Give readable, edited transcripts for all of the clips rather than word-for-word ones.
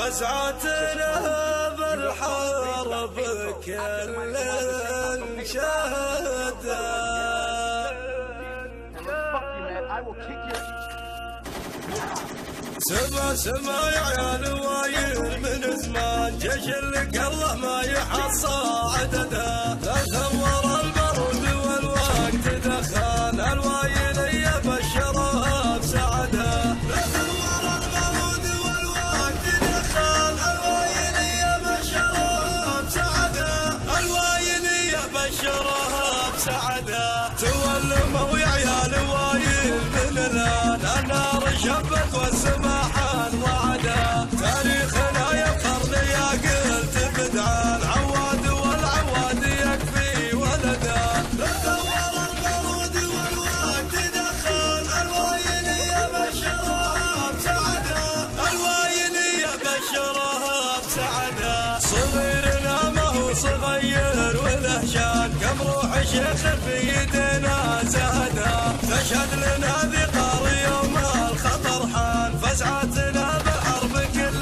فزعتنا بالحرب كل شهده. سما يا عيال واير من زمان، جيش اللي قله ما يحصى عدده. لا ثور البرود والوقت دخان، الوايل يبشرها بسعده. لا ثور البرود والوقت دخان، الوايل يبشرها بسعده. الوايل يبشرها بسعده. تولموا يا عيال وايل من الان، النار شبت والسماحان وعده. تاريخنا يفخر يا قلت بدعان، عواد والعواد يكفي ولده. لا ثور البرود والوقت دخان، الوايل يبشرها بسعده. الوايل يبشرها بسعده. صغيرنا ما هو صغير وله شان، كم روح شيخ في يدنا زهده. تشهد لنا ذقار يوم الخطر حان، فزعتنا بالحرب كل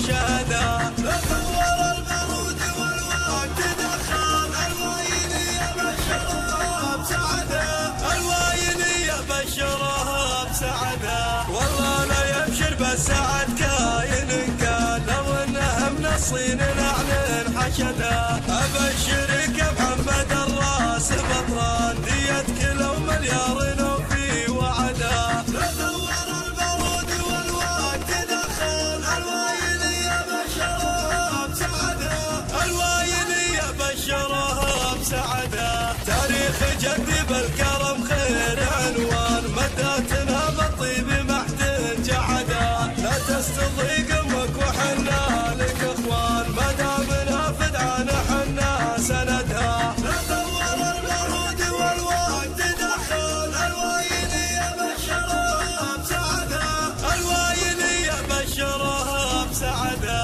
شهده. لا ثور البرود والوقت دخان، الوايل يبشرها بسعده. الوايل يبشرها بسعده. والله لا يبشر بالسعد كاين كان، لو انه من الصين نعلن حشده. ابشرك محمد الراس بطران، ديتك لو مليار وفي وعده. لا ثور البرود والوقت دخان، الوايل يبشرها بسعده. الوايل يبشرها بسعده. تاريخ جدي بالكرم خير عنوان، مداتنا بالطيب محد جعده. لا تستضيق امك وحنا لك اخوان، ما دامنا فدعنا حنا سندها. لا ثور البرود والوقت دخان، الوايل يبشرها بسعده. الوايل يبشرها بسعده.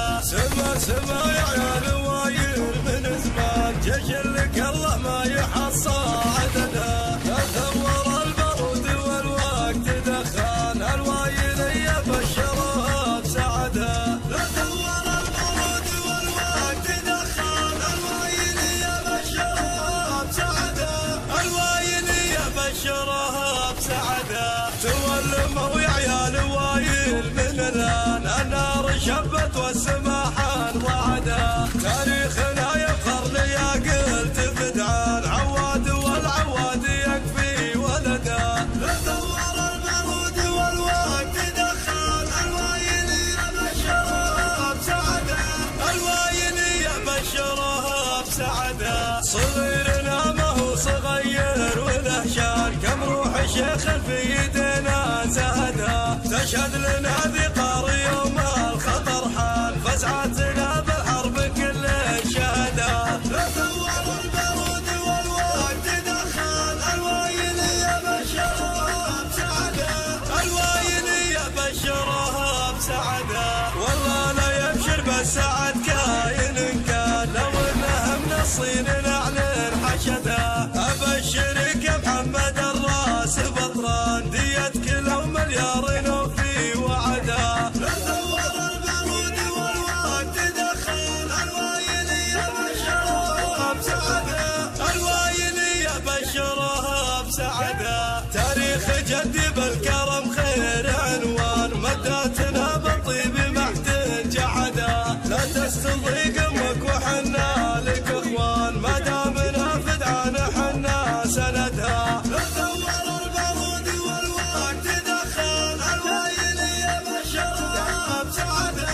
سما يا عيال وايل من زمان، جيش اللي قله ما يحصى عدده. لا ثور البرود والوقت دخان، الوايل يبشرها بسعده. لا ثور البرود والوقت دخان، الوايل يبشرها بسعده. الوايل يبشرها بسعده. تولموا يا عيال وايل من الان، النار شبت والسماحان وعده. تاريخنا يفخر يا قلت بدعان، عواد والعواد يكفي ولده. لا ثور البرود والوقت دخان، الوايل يبشرها بسعده. الوايل يبشرها بسعده. صغيرنا ما هو صغير وله شان، كم روح شيخ في يدنا زهده. تشهد لنا ذقار يوم الخطر حان، فزعتنا بالحرب كل شهده. لا ثور البرود والوقت دخان، الوايل يبشرها بسعده. الوايل يبشرها بسعده. والله لا يبشر بالسعد كاين كان، لو انه من الصين نعلن حشده. ابشرك محمد الراس بطران، ديتك لو مليار وفي وعده. لا ثور البرود والوقت دخان، الوايل يبشرها بسعده. الوايل يبشرها بسعده. تاريخ جدي بالكرم خير عنوان، مداتنا بالطيب محد جعده. لا تستضيق امك وحنا لك اخوان، ما دامنا فدعنا حنا سندها. لا ثور البرود والوقت دخان، الوايل يبشرها بسعده.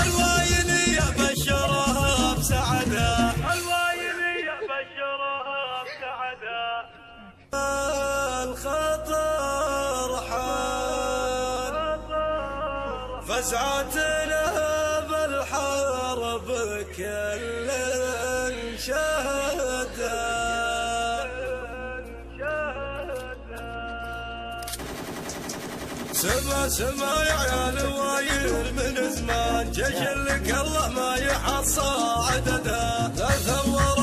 الوايل يبشرها بسعده. الوايل يبشرها بسعده. الخطر حان، فزعتنا بالحرب كل شهده. سما يا عيال وايل من زمان، جيش اللي قله ما يحصى عدده. لا ثور